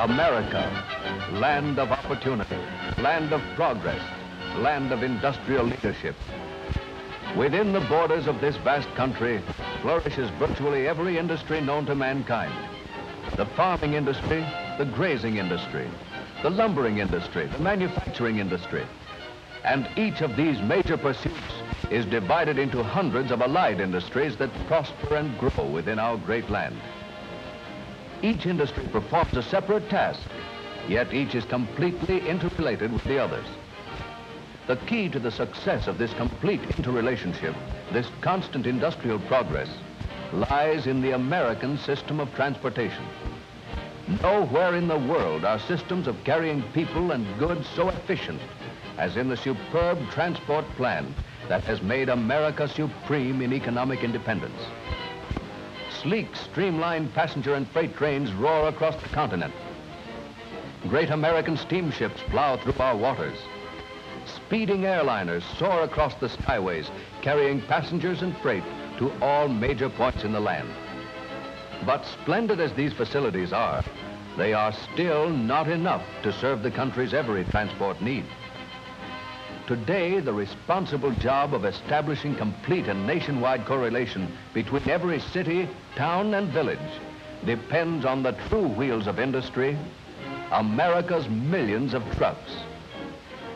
America, land of opportunity, land of progress, land of industrial leadership. Within the borders of this vast country flourishes virtually every industry known to mankind. The farming industry, the grazing industry, the lumbering industry, the manufacturing industry. And each of these major pursuits is divided into hundreds of allied industries that prosper and grow within our great land. Each industry performs a separate task, yet each is completely interrelated with the others. The key to the success of this complete interrelationship, this constant industrial progress, lies in the American system of transportation. Nowhere in the world are systems of carrying people and goods so efficient as in the superb transport plan that has made America supreme in economic independence. Sleek, streamlined passenger and freight trains roar across the continent. Great American steamships plow through our waters. Speeding airliners soar across the skyways, carrying passengers and freight to all major points in the land. But splendid as these facilities are, they are still not enough to serve the country's every transport need. Today, the responsible job of establishing complete and nationwide correlation between every city, town, and village depends on the true wheels of industry, America's millions of trucks.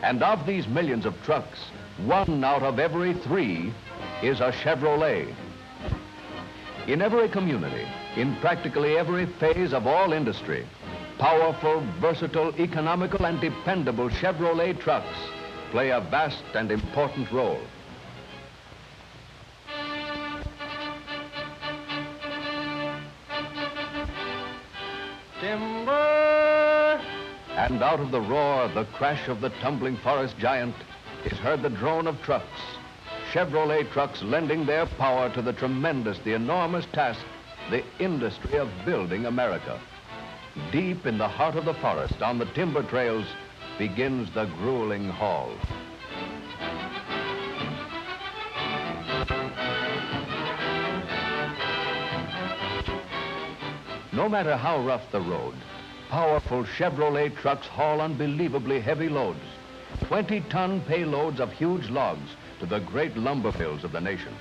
And of these millions of trucks, 1 out of every 3 is a Chevrolet. In every community, in practically every phase of all industry, powerful, versatile, economical, and dependable Chevrolet trucks play a vast and important role. Timber! And out of the roar, the crash of the tumbling forest giant, is heard the drone of trucks. Chevrolet trucks lending their power to the tremendous, the enormous task, the industry of building America. Deep in the heart of the forest, on the timber trails, begins the grueling haul. No matter how rough the road, powerful Chevrolet trucks haul unbelievably heavy loads, 20-ton payloads of huge logs to the great lumber mills of the nation.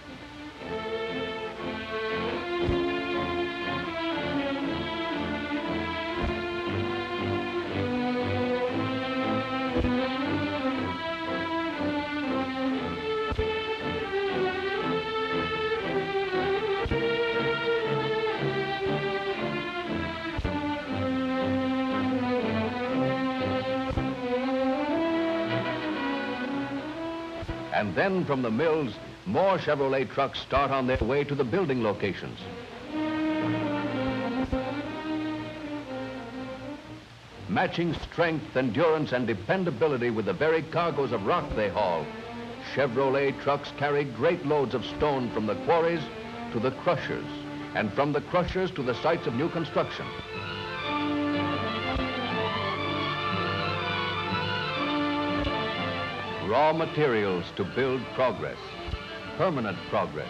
And then from the mills, more Chevrolet trucks start on their way to the building locations. Matching strength, endurance, and dependability with the very cargoes of rock they haul, Chevrolet trucks carry great loads of stone from the quarries to the crushers, and from the crushers to the sites of new construction. Raw materials to build progress, permanent progress.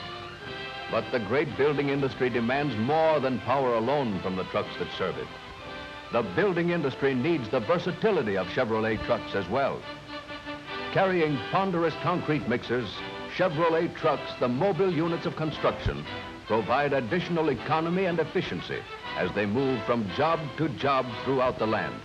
But the great building industry demands more than power alone from the trucks that serve it. The building industry needs the versatility of Chevrolet trucks as well. Carrying ponderous concrete mixers, Chevrolet trucks, the mobile units of construction, provide additional economy and efficiency as they move from job to job throughout the land.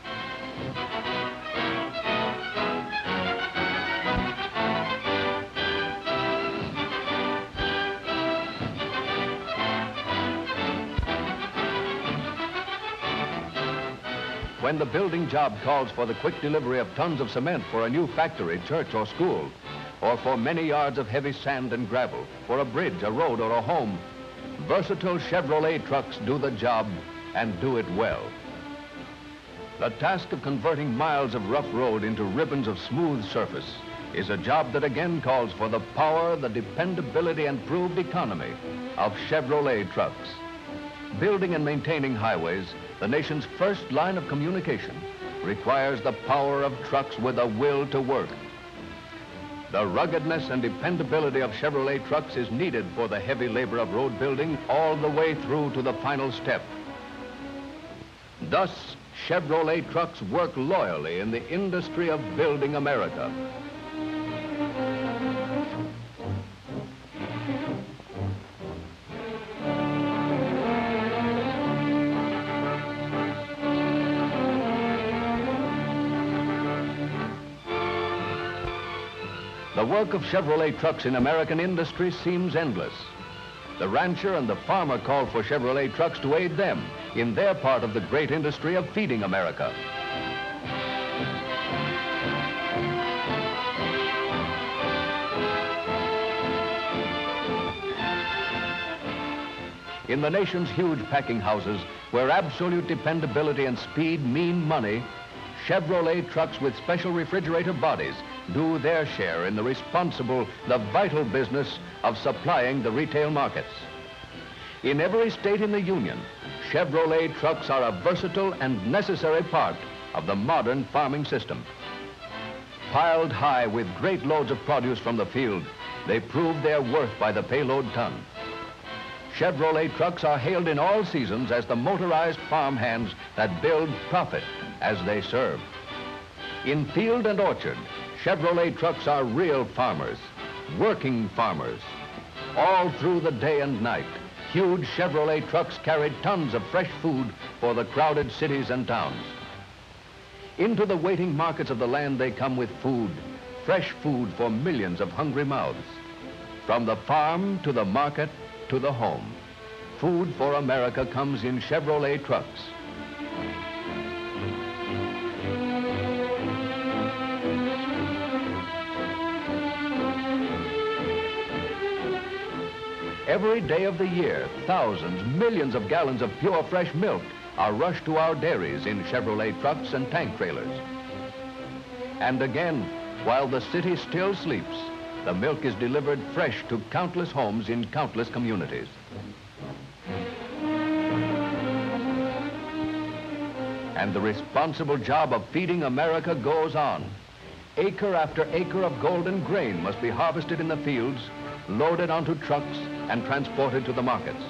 When the building job calls for the quick delivery of tons of cement for a new factory, church, or school, or for many yards of heavy sand and gravel, for a bridge, a road, or a home, versatile Chevrolet trucks do the job and do it well. The task of converting miles of rough road into ribbons of smooth surface is a job that again calls for the power, the dependability, and proved economy of Chevrolet trucks. Building and maintaining highways, the nation's first line of communication, requires the power of trucks with a will to work. The ruggedness and dependability of Chevrolet trucks is needed for the heavy labor of road building all the way through to the final step. Thus, Chevrolet trucks work loyally in the industry of building America. The work of Chevrolet trucks in American industry seems endless. The rancher and the farmer call for Chevrolet trucks to aid them in their part of the great industry of feeding America. In the nation's huge packing houses, where absolute dependability and speed mean money, Chevrolet trucks with special refrigerator bodies do their share in the vital business of supplying the retail markets. In every state in the Union, Chevrolet trucks are a versatile and necessary part of the modern farming system. Piled high with great loads of produce from the field, they prove their worth by the payload ton. Chevrolet trucks are hailed in all seasons as the motorized farm hands that build profit as they serve. In field and orchard, Chevrolet trucks are real farmers, working farmers. All through the day and night, huge Chevrolet trucks carried tons of fresh food for the crowded cities and towns. Into the waiting markets of the land they come with food, fresh food for millions of hungry mouths. From the farm to the market to the home, food for America comes in Chevrolet trucks. Every day of the year, thousands, millions of gallons of pure fresh milk are rushed to our dairies in Chevrolet trucks and tank trailers. And again, while the city still sleeps, the milk is delivered fresh to countless homes in countless communities. And the responsible job of feeding America goes on. Acre after acre of golden grain must be harvested in the fields, loaded onto trucks, and transported to the markets.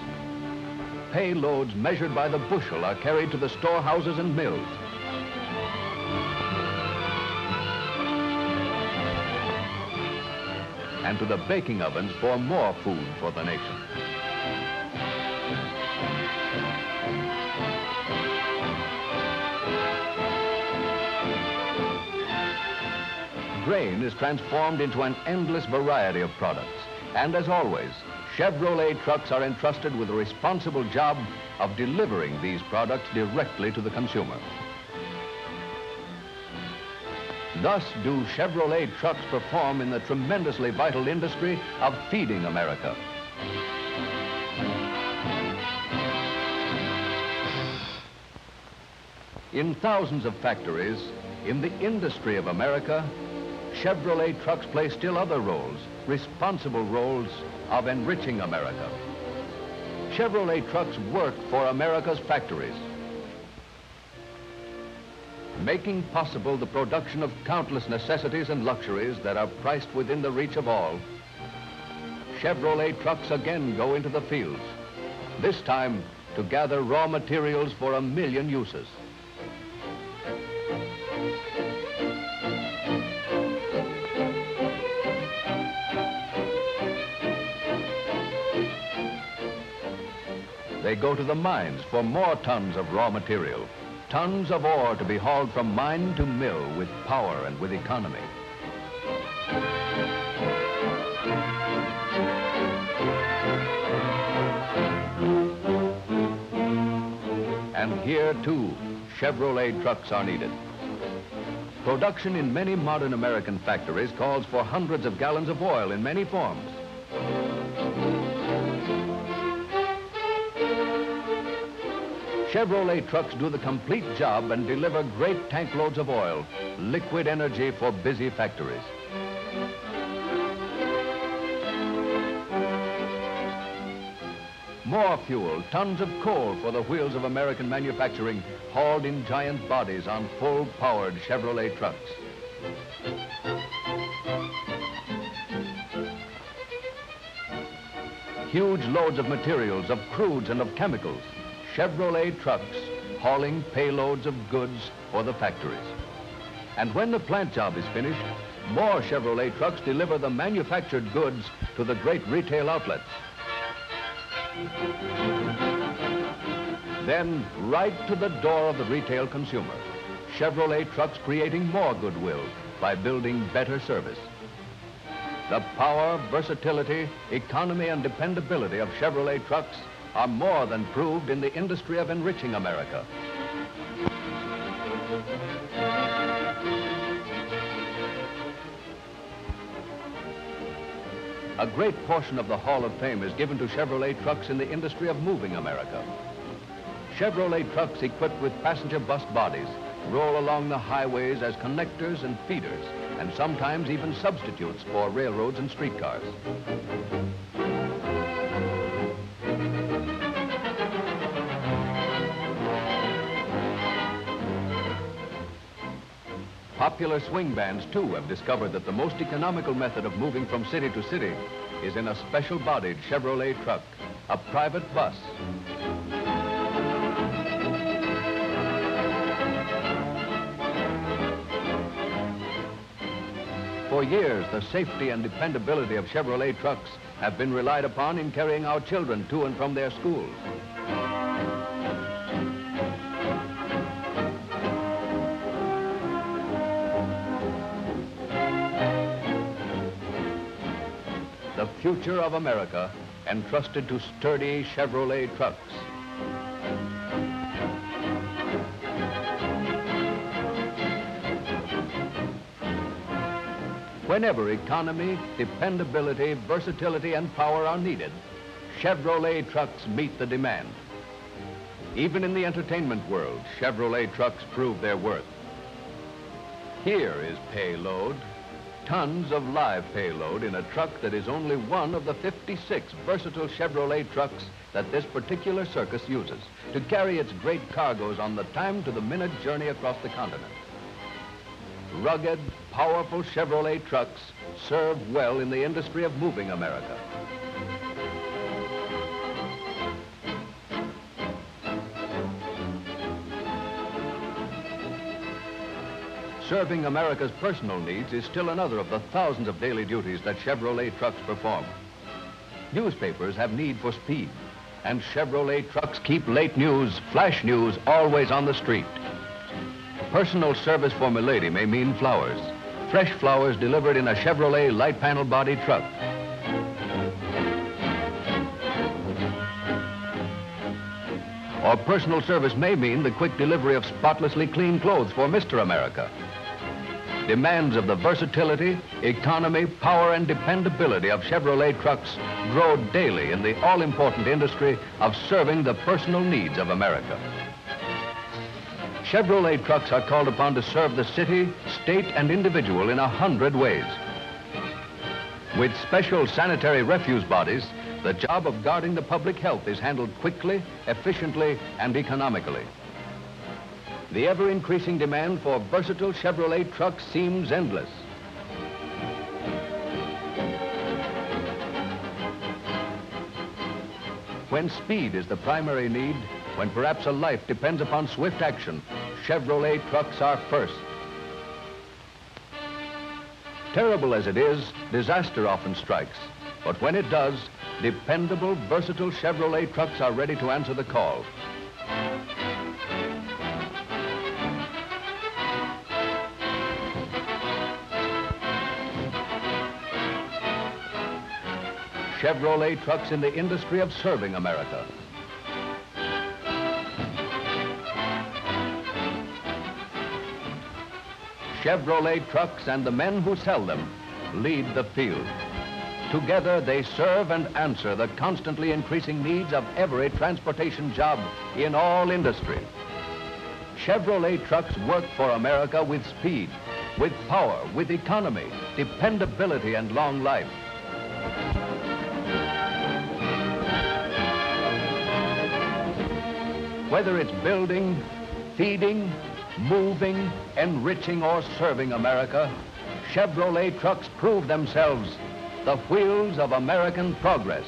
Payloads measured by the bushel are carried to the storehouses and mills. And to the baking ovens for more food for the nation. Grain is transformed into an endless variety of products. And as always, Chevrolet trucks are entrusted with the responsible job of delivering these products directly to the consumer. Thus do Chevrolet trucks perform in the tremendously vital industry of feeding America. In thousands of factories, in the industry of America, Chevrolet trucks play still other roles, responsible roles of enriching America. Chevrolet trucks work for America's factories, making possible the production of countless necessities and luxuries that are priced within the reach of all. Chevrolet trucks again go into the fields, this time to gather raw materials for 1 million uses. They go to the mines for more tons of raw material, tons of ore to be hauled from mine to mill with power and with economy. And here, too, Chevrolet trucks are needed. Production in many modern American factories calls for hundreds of gallons of oil in many forms. Chevrolet trucks do the complete job and deliver great tank loads of oil, liquid energy for busy factories. More fuel, tons of coal for the wheels of American manufacturing, hauled in giant bodies on full-powered Chevrolet trucks. Huge loads of materials, of crudes and of chemicals. Chevrolet trucks hauling payloads of goods for the factories. And when the plant job is finished, more Chevrolet trucks deliver the manufactured goods to the great retail outlets. Then, right to the door of the retail consumer, Chevrolet trucks creating more goodwill by building better service. The power, versatility, economy, and dependability of Chevrolet trucks are more than proved in the industry of enriching America. A great portion of the Hall of Fame is given to Chevrolet trucks in the industry of moving America. Chevrolet trucks equipped with passenger bus bodies roll along the highways as connectors and feeders, and sometimes even substitutes for railroads and streetcars. Popular swing bands, too, have discovered that the most economical method of moving from city to city is in a special-bodied Chevrolet truck, a private bus. For years, the safety and dependability of Chevrolet trucks have been relied upon in carrying our children to and from their schools. The future of America entrusted to sturdy Chevrolet trucks. Whenever economy, dependability, versatility, and power are needed, Chevrolet trucks meet the demand. Even in the entertainment world, Chevrolet trucks prove their worth. Here is payload, tons of live payload in a truck that is only one of the 56 versatile Chevrolet trucks that this particular circus uses to carry its great cargoes on the time-to-the-minute journey across the continent. Rugged, powerful Chevrolet trucks serve well in the industry of moving America. Serving America's personal needs is still another of the thousands of daily duties that Chevrolet trucks perform. Newspapers have need for speed, and Chevrolet trucks keep late news, flash news, always on the street. Personal service for milady may mean flowers. Fresh flowers delivered in a Chevrolet light panel body truck. Or personal service may mean the quick delivery of spotlessly clean clothes for Mr. America. Demands of the versatility, economy, power, and dependability of Chevrolet trucks grow daily in the all-important industry of serving the personal needs of America. Chevrolet trucks are called upon to serve the city, state, and individual in 100 ways. With special sanitary refuse bodies, the job of guarding the public health is handled quickly, efficiently, and economically. The ever-increasing demand for versatile Chevrolet trucks seems endless. When speed is the primary need, when perhaps a life depends upon swift action, Chevrolet trucks are first. Terrible as it is, disaster often strikes. But when it does, dependable, versatile Chevrolet trucks are ready to answer the call. Chevrolet trucks in the industry of serving America. Chevrolet trucks and the men who sell them lead the field. Together, they serve and answer the constantly increasing needs of every transportation job in all industry. Chevrolet trucks work for America with speed, with power, with economy, dependability, and long life. Whether it's building, feeding, moving, enriching, or serving America, Chevrolet trucks prove themselves the wheels of American progress.